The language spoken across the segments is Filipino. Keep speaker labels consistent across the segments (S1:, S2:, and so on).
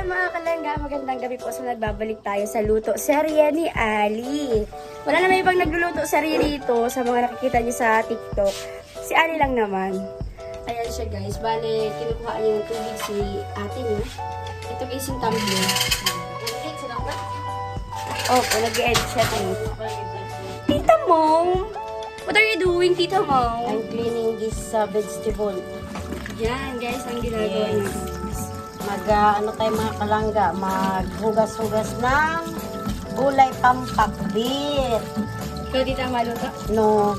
S1: Ayan mga kalangga, magandang gabi po. So nagbabalik tayo sa luto serye ni Ali. Wala na may ibang nagluluto serye dito sa mga nakikita niyo sa TikTok. Si Ali lang naman. Ayan siya guys. Bale, kinukuha niya ng tubig si ate niya. Ito guys yung tumbler. Nag-edit sila ba? Opo, nag-edit siya tayo. Tita Mom! What are you doing, Tita Mom?
S2: I'm cleaning this vegetable.
S1: Yan guys, ang ginagawa niya.
S2: Ano tayo mga kalangga, maghugas-hugas ng gulay pampakbit.
S1: Ikaw, Tita, maluto?
S2: No.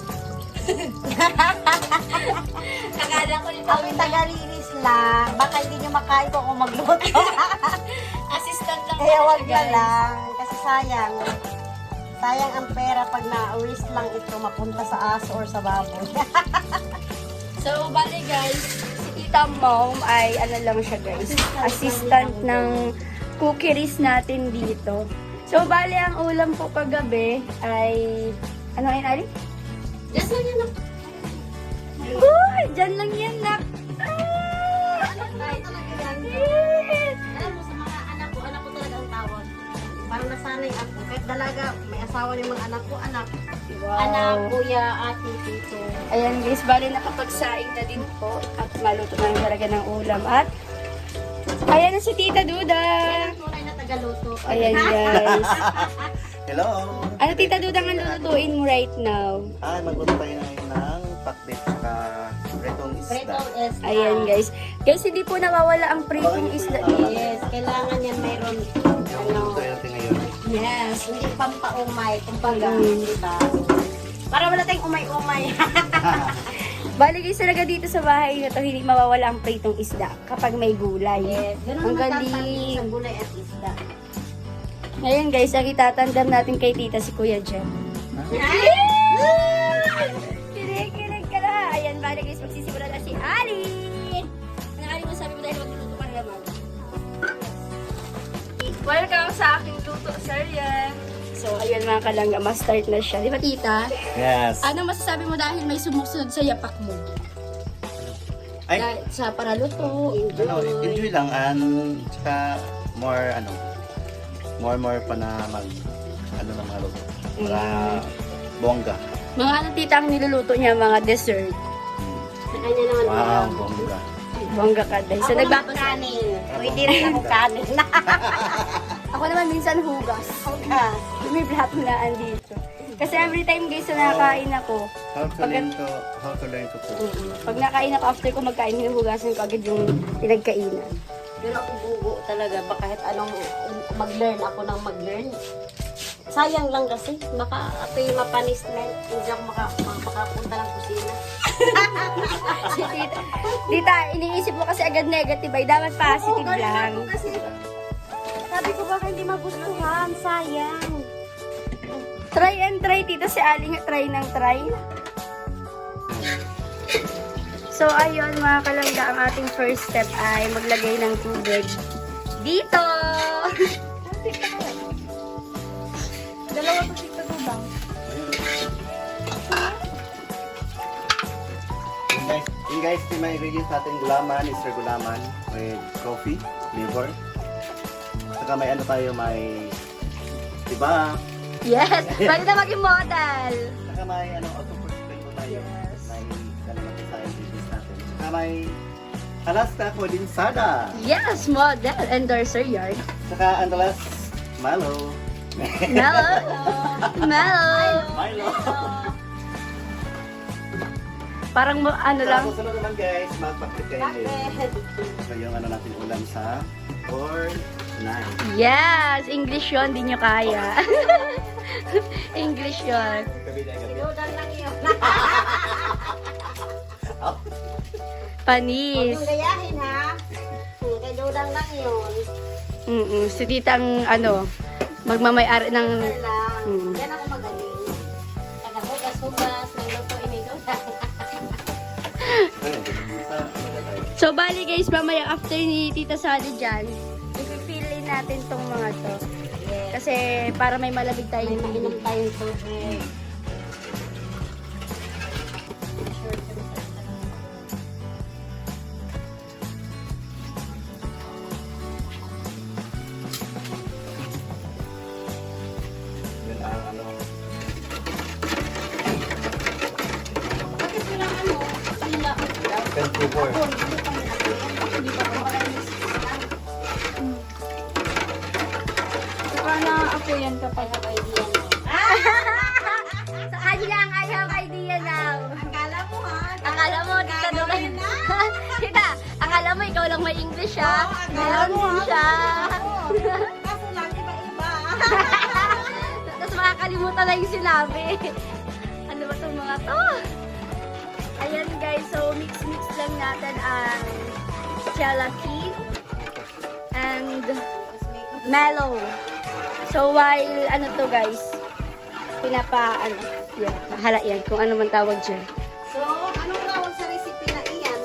S1: Akala ko nito.
S2: Kami tagalinis lang. Baka hindi nyo makain ko kung magluto.
S1: Assistant lang.
S2: Kaya wag na
S1: guys.
S2: lang. Kasi sayang. Sayang ang pera pag na-waste lang ito mapunta sa aso or sa baboy.
S1: So, bale guys, si Tita Mom ay ano lang siya guys, assistant ng cookeries natin dito. So, bale ang ulam po kagabi ay, ano yun, Ali?
S2: Yes, lang yan.
S1: Uy, dyan lang yan, nak. Yes.
S2: Alam mo, sa mga anak ko talaga ang tawag. Parang nasanay ako. Kahit dalaga, may asawa yung mga anak ko, anak.
S1: Wow.
S2: Anak, kuya, ate, tito.
S1: Ayan guys, bale nakapagsaing na din po at maluto na talaga ng ulam. At, ayan na si Tita Duda.
S2: Yan ang tunay na tagaluto.
S1: Ayan guys.
S3: Hello!
S1: Ano Tita Duda ang lulutuin mo right now?
S3: Magluto tayo ngayon ng pakbit sa pretong isda.
S2: Pretong is
S1: Ayan guys. Guys, hindi po nawawala ang pritong isda.
S2: Yes, kailangan yan mayroon.
S3: Yung luto natin ngayon.
S1: Yes.
S2: Hindi pampaumay, kumbaga,
S1: Mm.
S2: diba? Para wala tayong umay-umay.
S1: Bali guys, talaga dito sa bahay na to, hindi mawawala ang pritong isda kapag may gulay.
S2: Yes, ganun
S1: Ang
S2: naman
S1: galing.
S2: tatangin sa gulay at isda.
S1: Ngayon guys, ang itatandem natin kay tita si Kuya Jem. Kinig ka na. Ayan, bali guys, magsisimula na si Ali. Ano Ali mo sabi mo dahil magluluto ka na naman? Welcome sa aking luto serye. So, ayan mga kalangga, ma-start na siya. Di ba tita?
S3: Yes!
S1: Ano masasabi mo dahil may sumusunod sa yapak mo?
S3: Ay,
S1: Dahil sa paraluto,
S3: enjoy lang and tsaka more pa na ng mga luto. Para bongga.
S1: mga ano tita ang niluluto niya, mga dessert.
S2: Sa kanya naman.
S3: Wow, bongga.
S1: Bongga ka dahil. So,
S2: Ako naman
S1: nagbabasa.
S2: kanin. Pwede rin ako kanin.
S1: Ako naman minsan hugas.
S2: Hugas.
S1: May black na andito. Kasi every time guys na nakakain ako,
S3: How to learn to cook.
S1: pag nakain ako after ko magkain, hinuhugasan ko agad yung pinagkainan.
S2: Pero ako bugo talaga. Baka kahit anong mag-learn ako ng mag-learn. Sayang lang kasi. Baka ako yung mapanis na. Hindi ako makapunta ng kusina.
S1: Si tita, tita, iniisip mo kasi agad negative ay dapat positive
S2: Oo,
S1: lang.
S2: ganun ako kasi. Sabi ko baka hindi magustuhan. Sayang.
S1: Try and try, tita. Si Ali nga try ng try. So, ayun mga kalangga, ang ating first step ay maglagay ng tubig dito. Dalawa to tita tubang.
S3: Yung guys, yung mga ingredients natin, gulaman, is gulaman with coffee, liver. Saka may may diba?
S1: Yes! Pwede na maging model!
S3: Saka may octopus prito tayo.
S1: Yes.
S3: May dalaman sa ingredients natin. Saka may Alaska condensada.
S1: Yes! Model! Endorser yard.
S3: Saka ang the last, Milo.
S1: Mellow! Mellow!
S3: Milo.
S1: Parang ano lang.
S3: Tapos naman guys, magpakit kayo ngayon.
S2: Bakit?
S3: So yung natin ulam sa or 9.
S1: Yes! English yun, di nyo kaya. English yun.
S2: Sinudang lang yun.
S1: Panis.
S2: Huwag yung gayahin ha. Kay Dudang lang yun.
S1: Si titang magmamayari ng...
S2: Yan lang.
S1: Mm.
S2: Yan ako magaling. Taga-hugas-hugas. Nagluto inidudang.
S1: So, bali guys, mamaya after ni Tita Sally dyan, ipipilin natin tong mga to.
S2: Yes.
S1: Kasi para may malamig tayo.
S2: May mainom tayong tubig.
S4: po yan kapag
S2: idea na.
S1: Sa kanya ang I have idea now.
S4: Akala mo ha?
S1: Akala mo, tita Dugan. Tita, akala mo ikaw lang may English ha? Meron din siya.
S4: Kaso lang, iba-iba.
S1: Tapos makakalimutan na yung sinabi. Ano ba itong mga to? Ayan guys, so mix-mix lang natin ang gelatin and mellow. So while ano to guys, yan, hala yan, kung ano man tawag dyan.
S4: So, anong tawag sa recipe na iyan?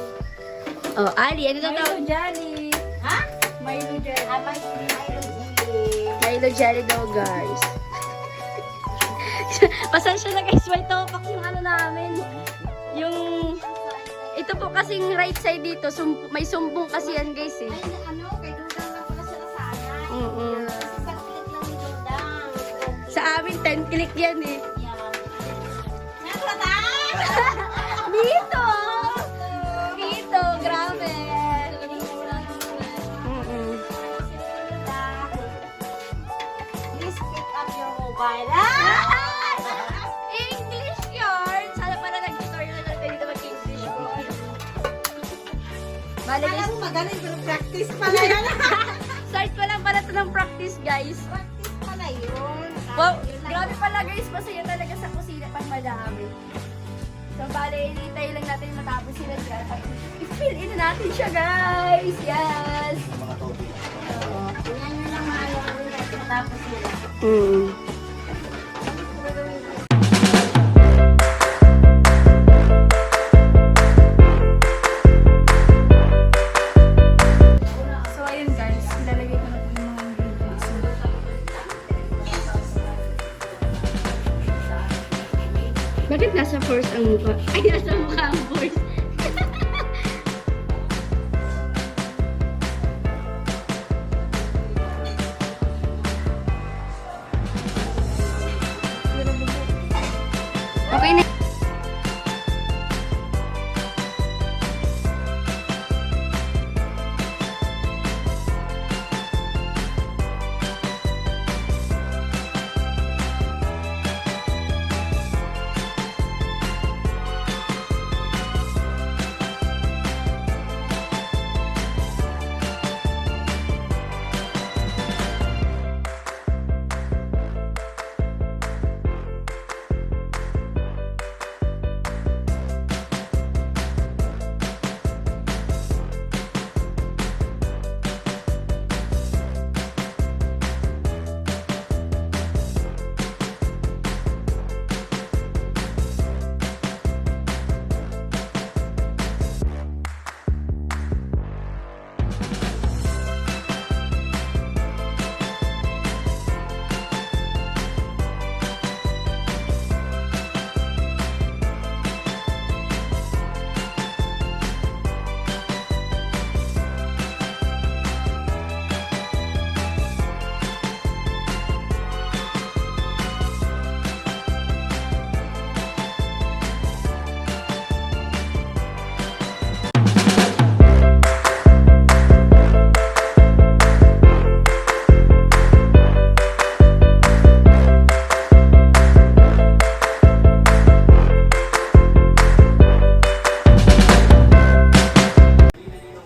S1: Oh, Ali, ano daw tawag?
S4: Milo jelly.
S2: Ha?
S4: Milo jelly.
S1: Milo jelly daw guys. Pasensya na guys, may topak yung ano namin. Yung, ito po kasing right side dito, may sumbong kasi yan guys eh.
S4: Ay, ano, kay Dudang lang pala sila sanay.
S1: Mm-mm.
S4: Isang click lang ni Dudang.
S1: Sa amin, 10 click yan eh.
S4: Meron na!
S1: Dito! Dito, grabe. Mm-mm.
S2: Please pick up your mobile.
S1: English yarn! Sana pala nag-tutorial na tayo dito mag-English ko. Bale
S4: Akala
S1: guys,
S4: mo magaling, pero practice pala yan.
S1: start ko lang pala ito ng practice guys.
S4: Practice pala yun.
S1: Wow,
S4: Yun lang.
S1: grabe pala guys, masaya talaga sa kusina pag madami. So bale, hinihintay lang natin matapos sila dyan. I-fill in na natin siya guys! Yes!
S3: Yung mga topping.
S2: Yan yun lang mga matapos nila.
S1: Mm.
S4: So, ayun guys, ilalagay ko na po yung mga ingredients.
S1: Bakit nasa force ang mukha? Ay, nasa mukha ang force. Okay na.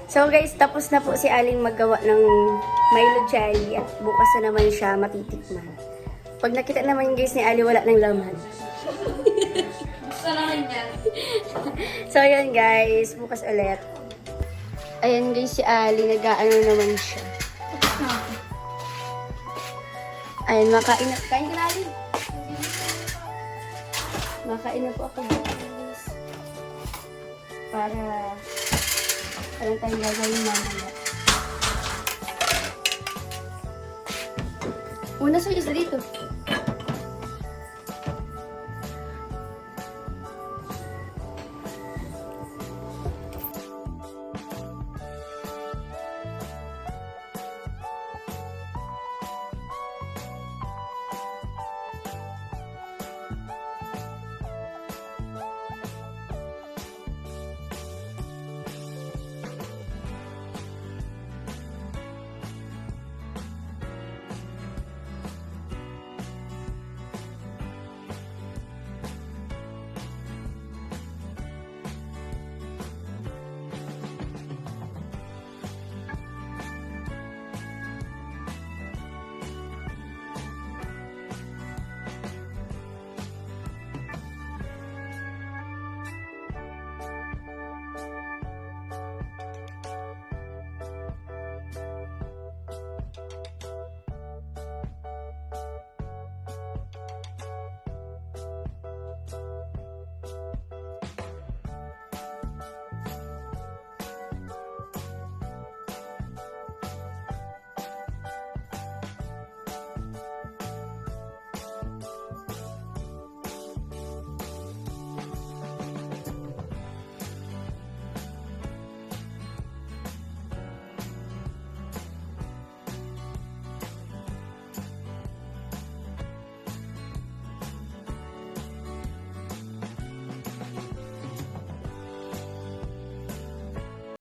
S1: So guys, tapos na po si Aling maggawa ng Milo jelly at bukas na naman siya matitikman. Pag nakita naman guys ni Ali, wala ng laman. So ayan guys, bukas ulit. Ayan guys, si Ali, nag-aano naman siya. Ayan, makain na. Kain ka na, Ali. Makain na po ako guys. Para alam tayong gagawin mamaya. Una sa isa dito.